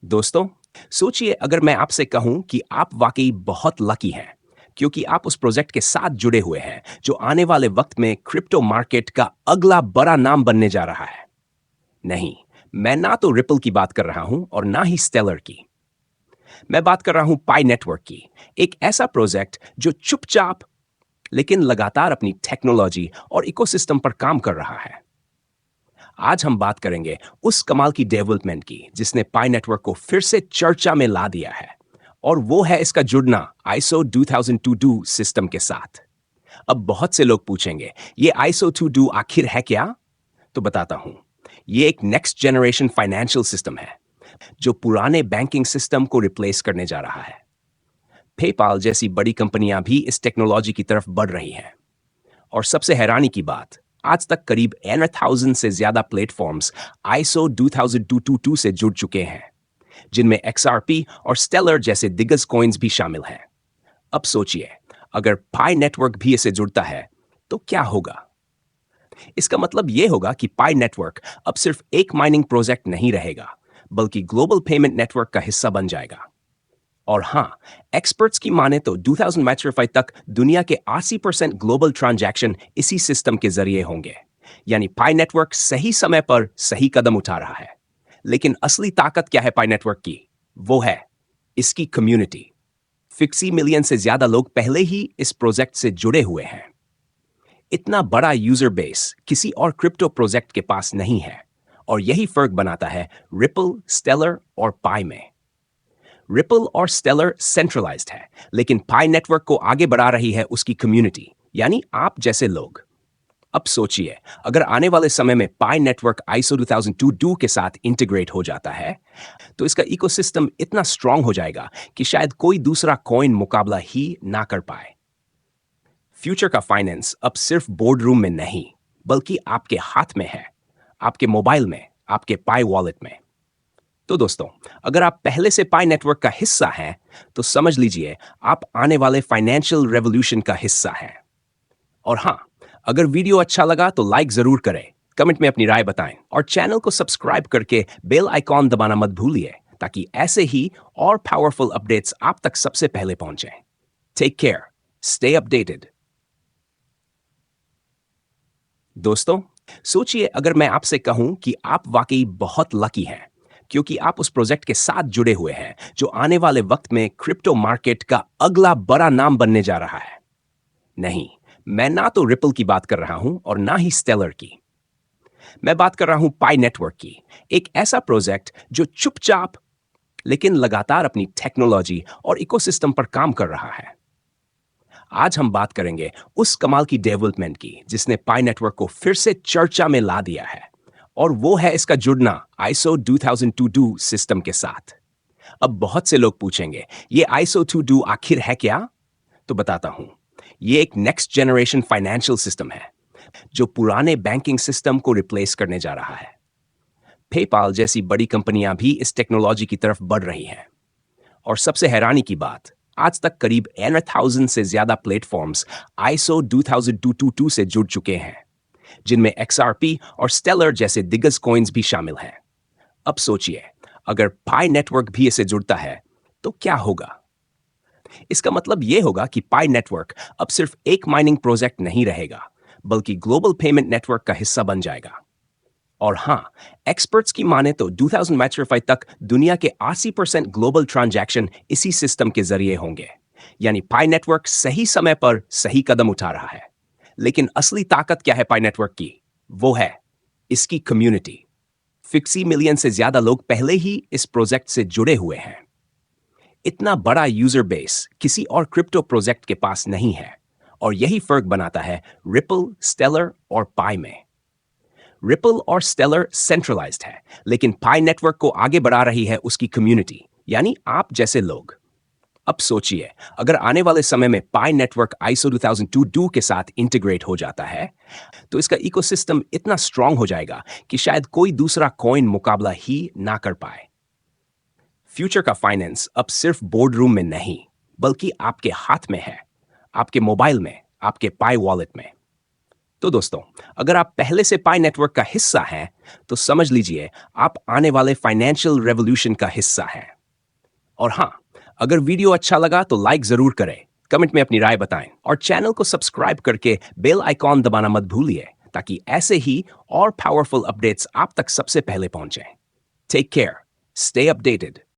दोस्तों, सोचिए अगर मैं आपसे कहूं कि आप वाकई बहुत लकी हैं क्योंकि आप उस प्रोजेक्ट के साथ जुड़े हुए हैं जो आने वाले वक्त में क्रिप्टो मार्केट का अगला बड़ा नाम बनने जा रहा है। नहीं, मैं ना तो रिपल की बात कर रहा हूं और ना ही स्टेलर की। मैं बात कर रहा हूं पाई नेटवर्क की, एक ऐसा प्रोजेक्ट जो चुपचाप लेकिन लगातार अपनी टेक्नोलॉजी और इकोसिस्टम पर काम कर रहा है। आज हम बात करेंगे उस कमाल की डेवलपमेंट की जिसने पाई नेटवर्क को फिर से चर्चा में ला दिया है, और वो है इसका जुड़ना आईसो 2022 सिस्टम के साथ। अब बहुत से लोग पूछेंगे, ये आईसो 22 आखिर है क्या? तो बताता हूं। ये एक नेक्स्ट जनरेशन फाइनेंशियल सिस्टम है जो पुराने बैंकिंग सिस्टम को रिप्लेस करने जा रहा है। पेपाल जैसी बड़ी कंपनियां भी इस टेक्नोलॉजी की तरफ बढ़ रही हैं। और सबसे हैरानी की बात, आज तक करीब 1000 से ज्यादा प्लेटफॉर्म्स आईसो 2022 से जुड़ चुके हैं, जिनमें एक्सआरपी और स्टेलर जैसे दिग्गज कॉइन्स भी शामिल हैं। अब सोचिए, अगर पाई नेटवर्क भी इसे जुड़ता है तो क्या होगा? इसका मतलब यह होगा कि पाई नेटवर्क अब सिर्फ एक माइनिंग प्रोजेक्ट नहीं रहेगा, बल्कि ग्लोबल पेमेंट नेटवर्क का हिस्सा बन जाएगा। और हां, एक्सपर्ट्स की माने तो 2000 मैट्रिफाई तक दुनिया के 80% ग्लोबल ट्रांजैक्शन इसी सिस्टम के जरिए होंगे। यानी पाई नेटवर्क सही समय पर सही कदम उठा रहा है। लेकिन असली ताकत क्या है पाई नेटवर्क की? वो है इसकी कम्युनिटी। 50 मिलियन से ज्यादा लोग पहले ही इस प्रोजेक्ट से जुड़े हुए हैं। इतना बड़ा यूजर बेस किसी और क्रिप्टो प्रोजेक्ट के पास नहीं है, और यही फर्क बनाता है रिपल, स्टेलर और पाई में। रिपल और स्टेलर सेंट्रलाइज्ड है, लेकिन पाई नेटवर्क को आगे बढ़ा रही है उसकी कम्युनिटी, यानी आप जैसे लोग। अब सोचिए, अगर आने वाले समय में पाई नेटवर्क आईसो 2022 के साथ इंटीग्रेट हो जाता है, तो इसका इकोसिस्टम इतना स्ट्रांग हो जाएगा कि शायद कोई दूसरा कॉइन मुकाबला ही ना कर पाए। फ्यूचर का फाइनेंस अब सिर्फ बोर्ड रूम में नहीं, बल्कि आपके हाथ में है, आपके मोबाइल में, आपके पाई वॉलेट में। तो दोस्तों, अगर आप पहले से पाई नेटवर्क का हिस्सा हैं, तो समझ लीजिए आप आने वाले फाइनेंशियल रेवोल्यूशन का हिस्सा हैं। और हां, अगर वीडियो अच्छा लगा तो लाइक जरूर करें, कमेंट में अपनी राय बताएं और चैनल को सब्सक्राइब करके बेल आइकॉन दबाना मत भूलिए, ताकि ऐसे ही और पावरफुल अपडेट्स आप तक सबसे पहले पहुंचें। Take care, stay updated. दोस्तों, सोचिए अगर मैं आपसे कहूं कि आप वाकई बहुत लकी हैं क्योंकि आप उस प्रोजेक्ट के साथ जुड़े हुए हैं जो आने वाले वक्त में क्रिप्टो मार्केट का अगला बड़ा नाम बनने जा रहा है। नहीं, मैं ना तो रिपल की बात कर रहा हूं और ना ही स्टेलर की। मैं बात कर रहा हूं पाई नेटवर्क की, एक ऐसा प्रोजेक्ट जो चुपचाप लेकिन लगातार अपनी टेक्नोलॉजी और इकोसिस्टम पर काम कर रहा है। आज हम बात करेंगे उस कमाल की डेवलपमेंट की जिसने पाई नेटवर्क को फिर से चर्चा में ला दिया है, और वो है इसका जुड़ना आईसो 2022 सिस्टम के साथ। अब बहुत से लोग पूछेंगे, ये आईसो 22 आखिर है क्या? तो बताता हूं। ये एक नेक्स्ट जनरेशन फाइनेंशियल सिस्टम है जो पुराने बैंकिंग सिस्टम को रिप्लेस करने जा रहा है। पेपाल जैसी बड़ी कंपनियां भी इस टेक्नोलॉजी की तरफ बढ़ रही हैं। और सबसे हैरानी की बात, आज तक करीब 1000 से ज्यादा प्लेटफॉर्म्स आईसो 2022 से जुड़ चुके हैं, जिनमें एक्सआरपी और स्टेलर जैसे दिग्गज कॉइन्स भी शामिल हैं। अब सोचिए, अगर पाई नेटवर्क भी इसे जुड़ता है तो क्या होगा? इसका मतलब यह होगा कि पाई नेटवर्क अब सिर्फ एक माइनिंग प्रोजेक्ट नहीं रहेगा, बल्कि ग्लोबल पेमेंट नेटवर्क का हिस्सा बन जाएगा। और हां, एक्सपर्ट्स की माने तो 2000 मैट्रिफाई तक दुनिया के 80% ग्लोबल ट्रांजैक्शन इसी सिस्टम के जरिए होंगे। यानी पाई नेटवर्क सही समय पर सही कदम उठा रहा है। लेकिन असली ताकत क्या है पाई नेटवर्क की? वो है इसकी कम्युनिटी। 50 मिलियन से ज्यादा लोग पहले ही इस प्रोजेक्ट से जुड़े हुए हैं। इतना बड़ा यूजर बेस किसी और क्रिप्टो प्रोजेक्ट के पास नहीं है, और यही फर्क बनाता है रिपल, स्टेलर और पाई में। रिपल और स्टेलर सेंट्रलाइज्ड है, लेकिन पाई नेटवर्क को आगे बढ़ा रही है उसकी कम्युनिटी, यानी आप जैसे लोग। अब सोचिए, अगर आने वाले समय में पाई नेटवर्क आईसो 2022 के साथ इंटीग्रेट हो जाता है, तो इसका इकोसिस्टम इतना स्ट्रांग हो जाएगा कि शायद कोई दूसरा कॉइन मुकाबला ही ना कर पाए। फ्यूचर का फाइनेंस अब सिर्फ बोर्ड रूम में नहीं, बल्कि आपके हाथ में है, आपके मोबाइल में, आपके पाई वॉलेट में। तो दोस्तों, अगर आप पहले से पाई नेटवर्क का हिस्सा हैं, तो समझ लीजिए आप आने वाले फाइनेंशियल रेवोल्यूशन का हिस्सा हैं। और हाँ, अगर वीडियो अच्छा लगा तो लाइक जरूर करें, कमेंट में अपनी राय बताएं और चैनल को सब्सक्राइब करके बेल आइकॉन दबाना मत भूलिए ताकि ऐसे ही और पावरफुल अपडेट्स आप तक सबसे पहले पहुंचें। Take care, stay updated.